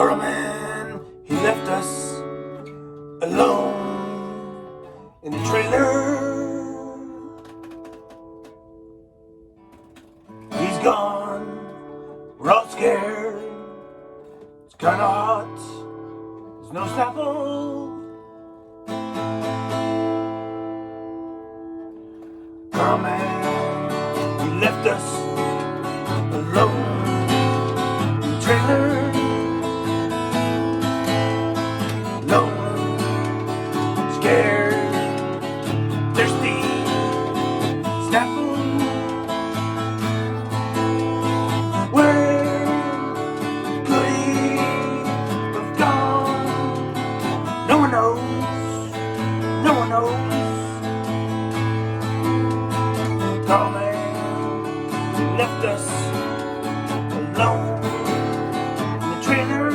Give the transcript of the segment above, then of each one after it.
Carlman, he left us alone in the trailer. He's gone, we're all scared. It's kinda hot, there's no Snapple. Carlman, he left us alone in the trailer. Scared, thirsty, Snapple. Where could he have gone? No one knows, no one knows. Carlman left us alone in the trailer.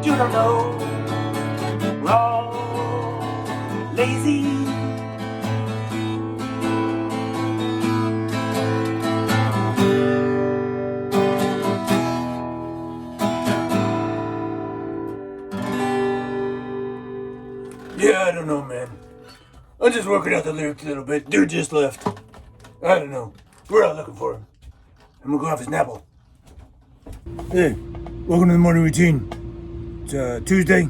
You don't know, we're all lazy. Yeah, I don't know, man. I'm just working out the lyrics a little bit. Dude just left. I don't know. We're out looking for him. I'm gonna go off his Snapple. Hey, welcome to the morning routine. It's Tuesday.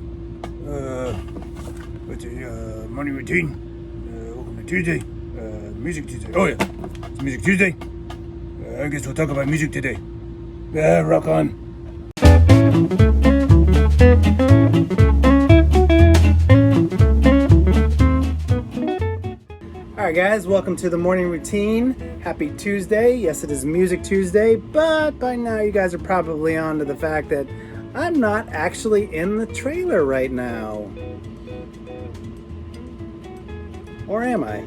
Morning routine. Welcome to Tuesday. Music Tuesday. Oh yeah, it's Music Tuesday. I guess we'll talk about music today. Rock on. Alright guys, welcome to the morning routine. Happy Tuesday. Yes, it is Music Tuesday, but by now you guys are probably on to the fact that I'm not actually in the trailer right now. Or am I?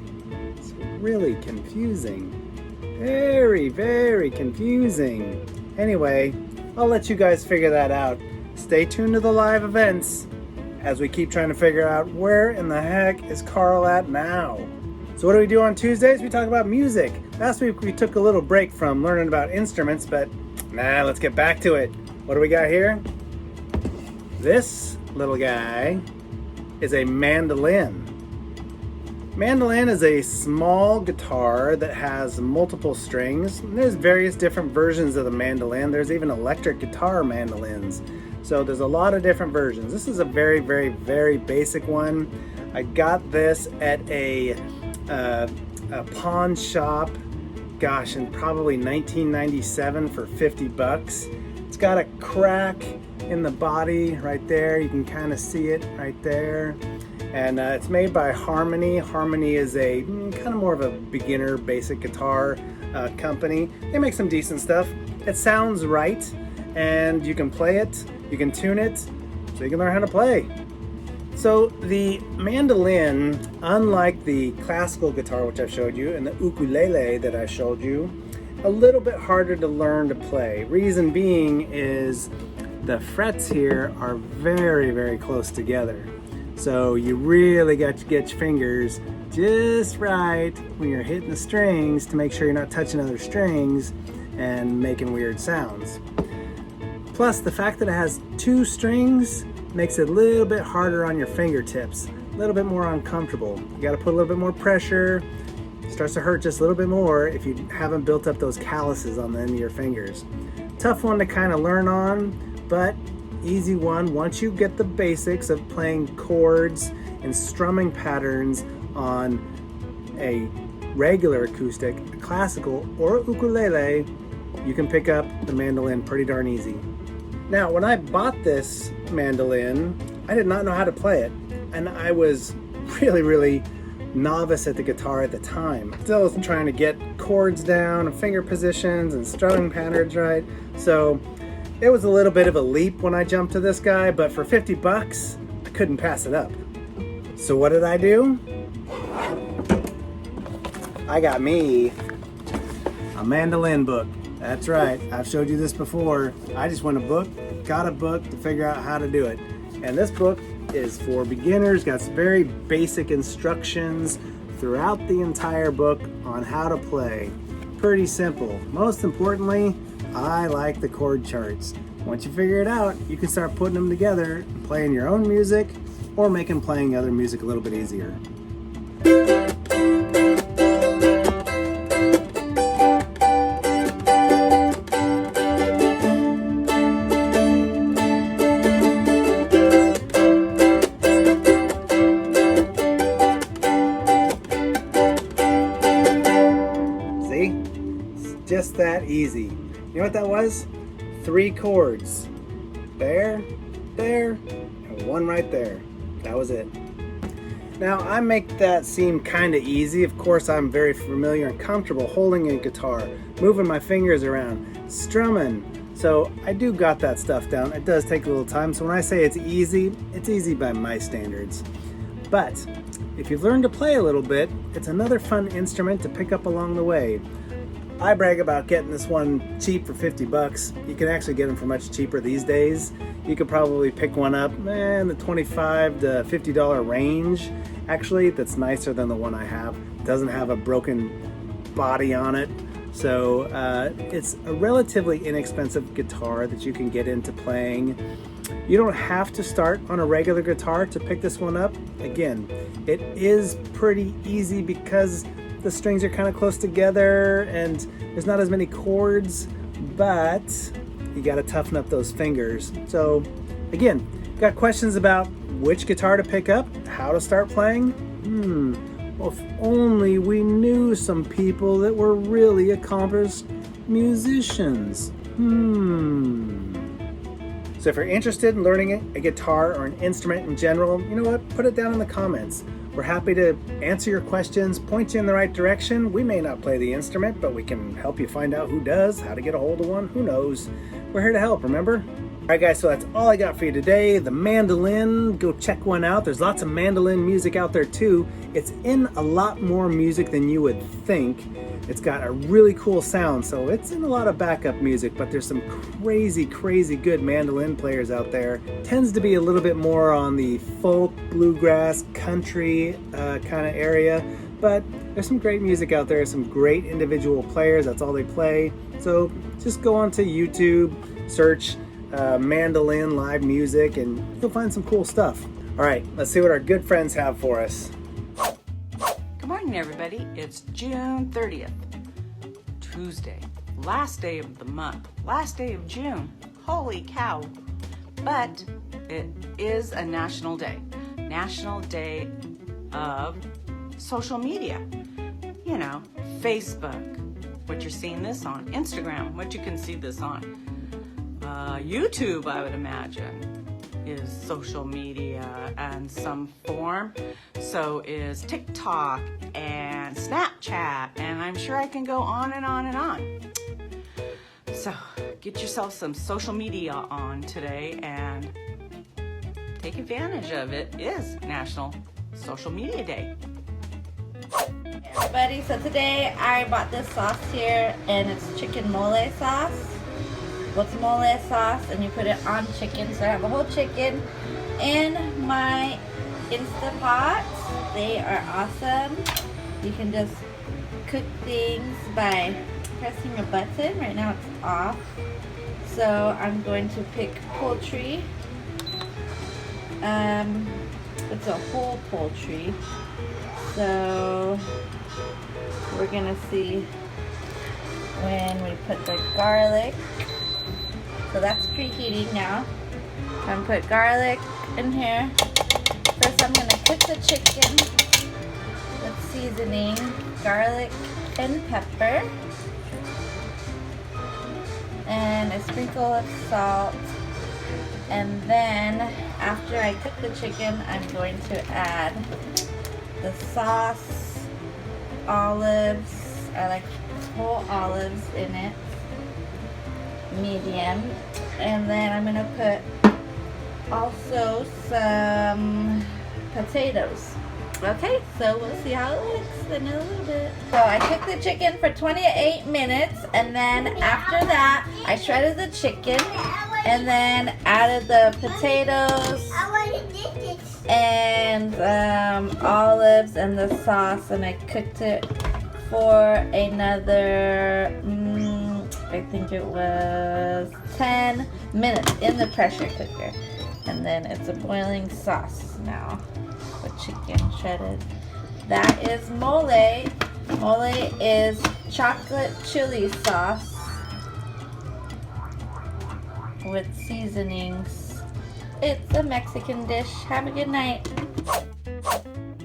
It's really confusing. Very, very confusing. Anyway, I'll let you guys figure that out. Stay tuned to the live events as we keep trying to figure out where in the heck is Carl at now. So what do we do on Tuesdays? We talk about music. Last week we took a little break from learning about instruments, but let's get back to it. What do we got here? This little guy is a mandolin. Mandolin is a small guitar that has multiple strings. There's various different versions of the mandolin. There's even electric guitar mandolins. So there's a lot of different versions. This is a very, very, very basic one. I got this at a pawn shop, gosh, in probably 1997 for 50 bucks. It's got a crack in the body right there. You can kind of see it right there. And it's made by Harmony. Harmony is a kind of more of a beginner basic guitar company. They make some decent stuff. It sounds right, and you can play it, you can tune it, so you can learn how to play. So the mandolin, unlike the classical guitar which I've showed you and the ukulele that I showed you, a little bit harder to learn to play. Reason being is the frets here are very, very close together. So you really got to get your fingers just right when you're hitting the strings to make sure you're not touching other strings and making weird sounds. Plus the fact that it has two strings makes it a little bit harder on your fingertips, a little bit more uncomfortable. You got to put a little bit more pressure. It starts to hurt just a little bit more if you haven't built up those calluses on the end of your fingers. Tough one to kind of learn on, but easy one once you get the basics of playing chords and strumming patterns on a regular acoustic, a classical, or a ukulele. You can pick up the mandolin pretty darn easy. Now, when I bought this mandolin, I did not know how to play it, and I was really, really novice at the guitar at the time. Still was trying to get chords down and finger positions and strumming patterns right. So it was a little bit of a leap when I jumped to this guy, but for 50 bucks, I couldn't pass it up. So what did I do? I got me a mandolin book. That's right, I've showed you this before. I just went got a book to figure out how to do it. And this book is for beginners, got some very basic instructions throughout the entire book on how to play. pretty simple. Most importantly, I like the chord charts. Once you figure it out, you can start putting them together and playing your own music or making playing other music a little bit easier. Just that easy. You know what that was? 3 chords. There, there, and 1 right there. That was it. Now, I make that seem kind of easy. Of course, I'm very familiar and comfortable holding a guitar, moving my fingers around, strumming. So I do got that stuff down. It does take a little time. So when I say it's easy by my standards. But if you've learned to play a little bit, it's another fun instrument to pick up along the way. I brag about getting this one cheap for 50 bucks. You can actually get them for much cheaper these days. You could probably pick one up in the $25 to $50 range. Actually, that's nicer than the one I have. It doesn't have a broken body on it. So it's a relatively inexpensive guitar that you can get into playing. You don't have to start on a regular guitar to pick this one up. Again, it is pretty easy because the strings are kind of close together and there's not as many chords, but you got to toughen up those fingers. So again, got questions about which guitar to pick up, how to start playing? Well, if only we knew some people that were really accomplished musicians. So if you're interested in learning a guitar or an instrument in general, you know what? Put it down in the comments. We're happy to answer your questions, point you in the right direction. We may not play the instrument, but we can help you find out who does, how to get a hold of one, who knows. We're here to help, remember? All right, guys, so that's all I got for you today. The mandolin, go check one out. There's lots of mandolin music out there too. It's in a lot more music than you would think. It's got a really cool sound, so it's in a lot of backup music, but there's some crazy, crazy good mandolin players out there. Tends to be a little bit more on the folk, bluegrass, country kind of area, but there's some great music out there, some great individual players, that's all they play. So just go onto YouTube, search mandolin live music, and you'll find some cool stuff. All right, let's see what our good friends have for us. Good morning, everybody. It's June 30th, Tuesday, last day of the month, last day of June. Holy cow. But it is a national day of social media. You know, Facebook, what you're seeing this on, Instagram, what you can see this on. YouTube, I would imagine, is social media in some form. So is TikTok and Snapchat, and I'm sure I can go on and on and on. So get yourself some social media on today and take advantage of it. It is National Social Media Day. Hey everybody, so today I bought this sauce here, and it's chicken mole sauce. Guacamole sauce, and you put it on chicken. So I have a whole chicken in my Instant Pot. They are awesome. You can just cook things by pressing a button. Right now it's off. So I'm going to pick poultry. It's a whole poultry. So we're gonna see when we put the garlic. So that's preheating now. I'm gonna put garlic in here. First I'm gonna cook the chicken with seasoning, garlic and pepper. And a sprinkle of salt. And then after I cook the chicken, I'm going to add the sauce, olives. I like whole olives in it. Medium, and then I'm gonna put also some potatoes. Okay, so we'll see how it looks in a little bit. So I cooked the chicken for 28 minutes, and then after that I shredded the chicken and then added the potatoes and olives and the sauce, and I cooked it for another, I think it was 10 minutes in the pressure cooker. And then it's a boiling sauce now with chicken shredded. That is mole. Mole is chocolate chili sauce with seasonings. It's a Mexican dish. Have a good night.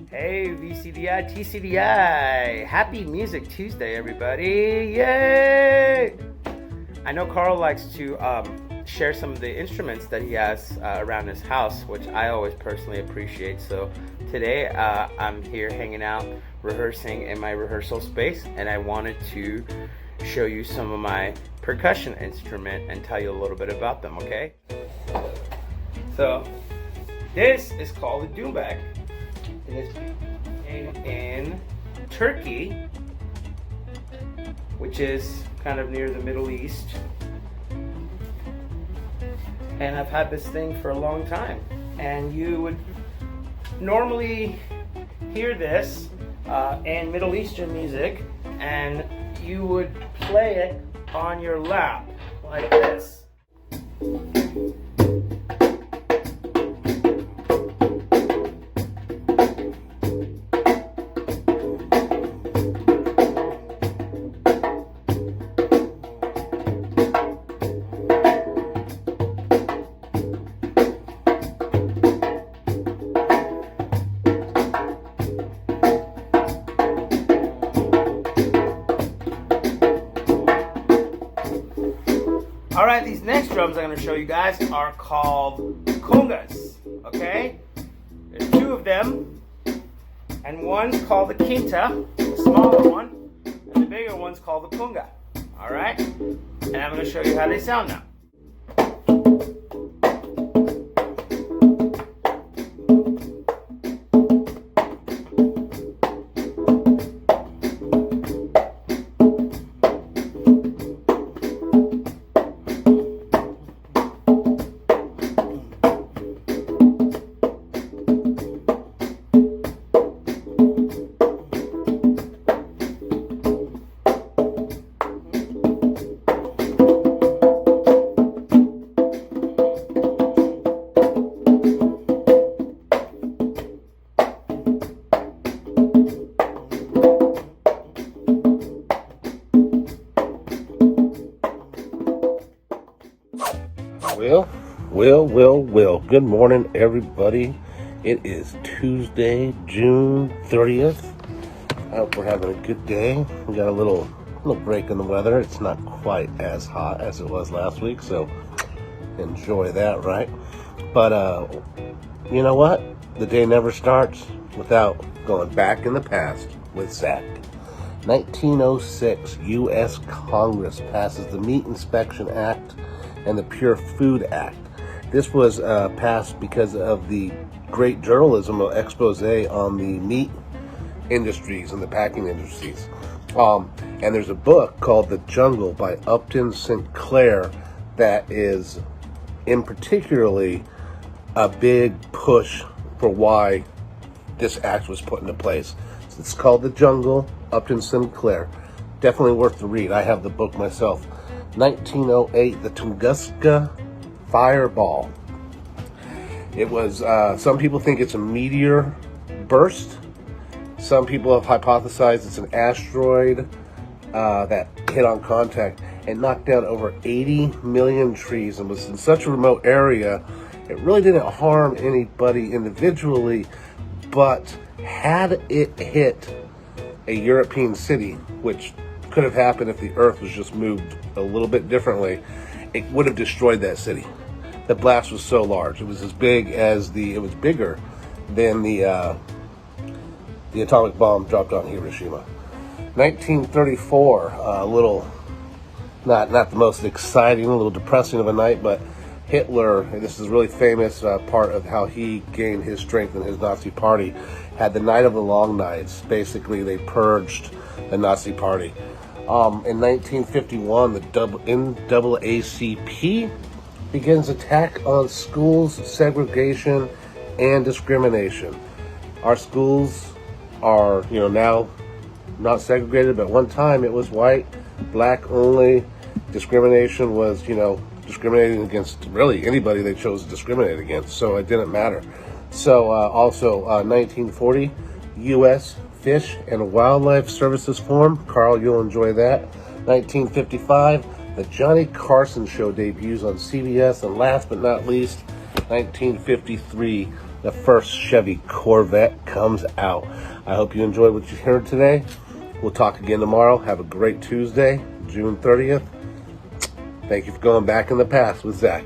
Hey, VCDI, TCDI. Happy Music Tuesday, everybody. Yay! I know Carl likes to share some of the instruments that he has around his house, which I always personally appreciate. So today I'm here hanging out, rehearsing in my rehearsal space, and I wanted to show you some of my percussion instrument and tell you a little bit about them, okay? So this is called a doumbek. It is made in Turkey, which is kind of near the Middle East. And I've had this thing for a long time. And you would normally hear this in Middle Eastern music, and you would play it on your lap like this. Alright, these next drums I'm going to show you guys are called congas, okay? There's two of them, and one's called the quinta, the smaller one, and the bigger one's called the conga, alright? And I'm going to show you how they sound now. Well. Good morning, everybody. It is Tuesday, June 30th. I hope we're having a good day. We got a little break in the weather. It's not quite as hot as it was last week, so enjoy that, right? But, you know what? The day never starts without going back in the past with Zach. 1906, U.S. Congress passes the Meat Inspection Act and the Pure Food Act. This was passed because of the great journalism or expose on the meat industries and the packing industries. And there's a book called The Jungle by Upton Sinclair that is in particularly a big push for why this act was put into place. So it's called The Jungle, Upton Sinclair. Definitely worth the read. I have the book myself. 1908, the Tunguska Fireball. It was, some people think it's a meteor burst. Some people have hypothesized it's an asteroid that hit on contact and knocked down over 80 million trees and was in such a remote area, it really didn't harm anybody individually, but had it hit a European city, which could have happened if the earth was just moved a little bit differently, it would have destroyed that city. The blast was so large. It was as big as it was bigger than the atomic bomb dropped on Hiroshima. 1934, a little, not the most exciting, a little depressing of a night, but Hitler, and this is a really famous part of how he gained his strength in his Nazi party, had the Night of the Long Knives. Basically, they purged the Nazi party. In 1951, the NAACP begins attack on schools, segregation, and discrimination. Our schools are, now not segregated, but at one time it was white, black only. Discrimination was, discriminating against really anybody they chose to discriminate against, so it didn't matter. So also 1940, U.S. Fish and Wildlife Services formed. Carl, you'll enjoy that. 1955, The Johnny Carson Show debuts on CBS. And last but not least, 1953, the first Chevy Corvette comes out. I hope you enjoyed what you heard today. We'll talk again tomorrow. Have a great Tuesday, June 30th. Thank you for going back in the past with Zach.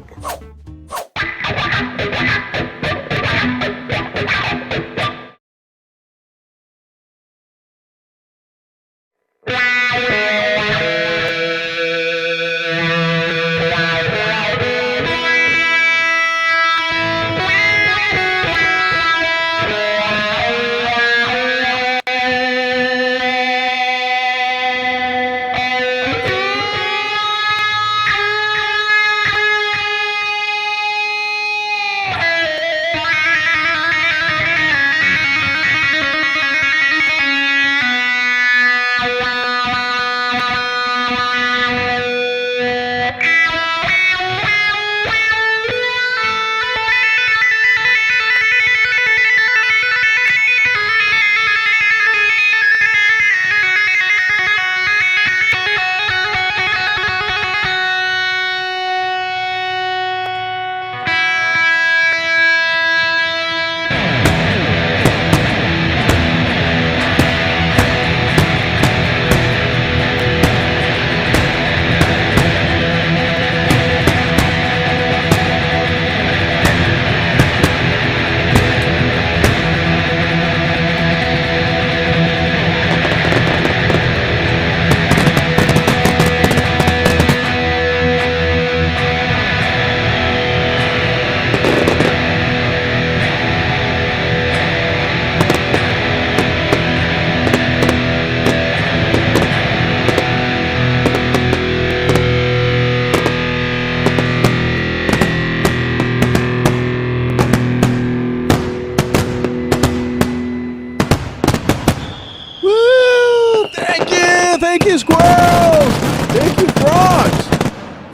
Thank you, squirrels! Thank you, frogs!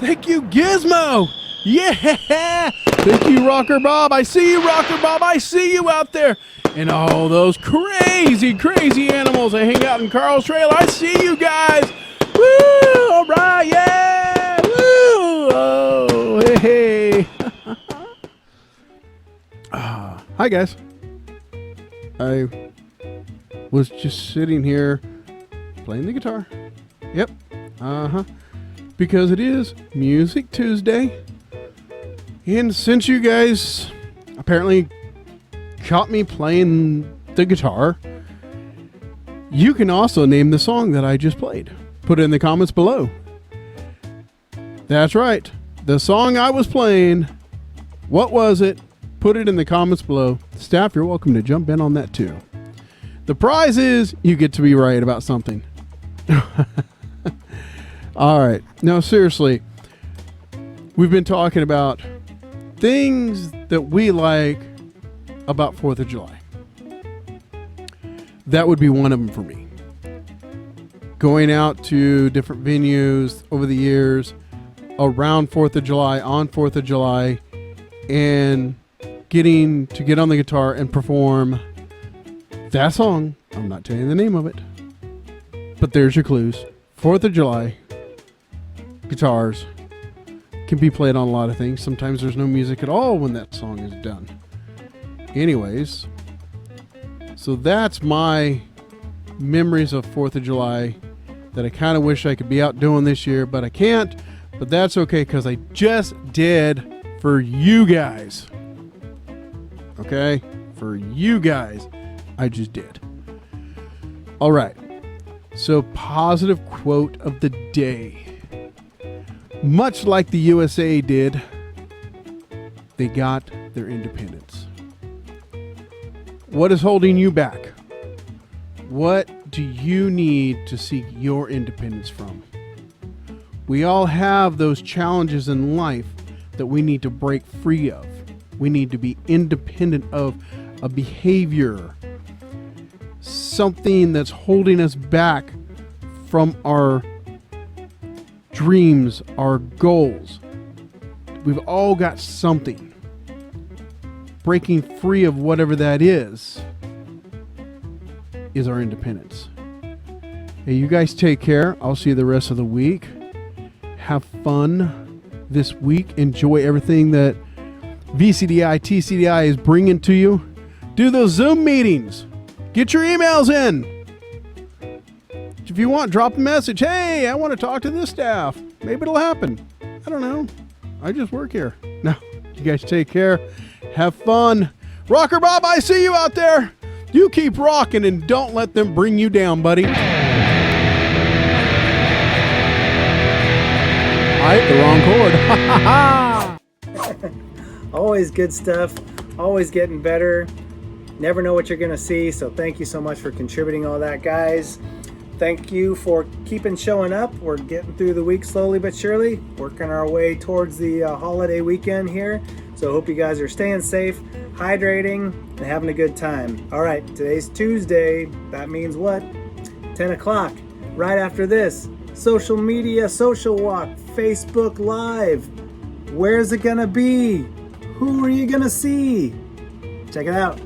Thank you, Gizmo! Yeah! Thank you, Rocker Bob! I see you, Rocker Bob! I see you out there! And all those crazy, crazy animals that hang out in Carl's Trail! I see you guys! Woo! Alright, yeah! Woo! Oh, hey! Hi, guys. I was just sitting here playing the guitar. Yep. Because it is Music Tuesday. And since you guys apparently caught me playing the guitar, you can also name the song that I just played. Put it in the comments below. That's right. The song I was playing, what was it? Put it in the comments below. Staff, you're welcome to jump in on that too. The prize is you get to be right about something. All right. Now, seriously, we've been talking about things that we like about 4th of July. That would be one of them for me. Going out to different venues over the years around 4th of July, on 4th of July, and getting to get on the guitar and perform that song. I'm not telling you the name of it, but there's your clues. 4th of July, guitars can be played on a lot of things. Sometimes there's no music at all when that song is done. Anyways, so that's my memories of 4th of July that I kind of wish I could be out doing this year, but I can't. But that's okay, because I just did for you guys. Okay? For you guys, I just did. All right. So, positive quote of the day. Much like the USA did, they got their independence. What is holding you back? What do you need to seek your independence from? We all have those challenges in life that we need to break free of. We need to be independent of a behavior, something that's holding us back from our dreams, our goals. We've all got something. Breaking free of whatever that is our independence. Hey, you guys take care. I'll see you the rest of the week. Have fun this week. Enjoy everything that VCDI, TCDI is bringing to you. Do those Zoom meetings. Get your emails in. If you want, drop a message. Hey, I want to talk to this staff. Maybe it'll happen. I don't know. I just work here. Now, you guys take care. Have fun. Rocker Bob, I see you out there. You keep rocking and don't let them bring you down, buddy. I hit the wrong chord. Always good stuff. Always getting better. Never know what you're going to see. So thank you so much for contributing all that, guys. Thank you for keeping showing up. We're getting through the week slowly but surely. Working our way towards the holiday weekend here. So hope you guys are staying safe, hydrating, and having a good time. All right, today's Tuesday. That means what? 10 o'clock. Right after this, social media, social walk, Facebook Live. Where's it gonna be? Who are you gonna see? Check it out.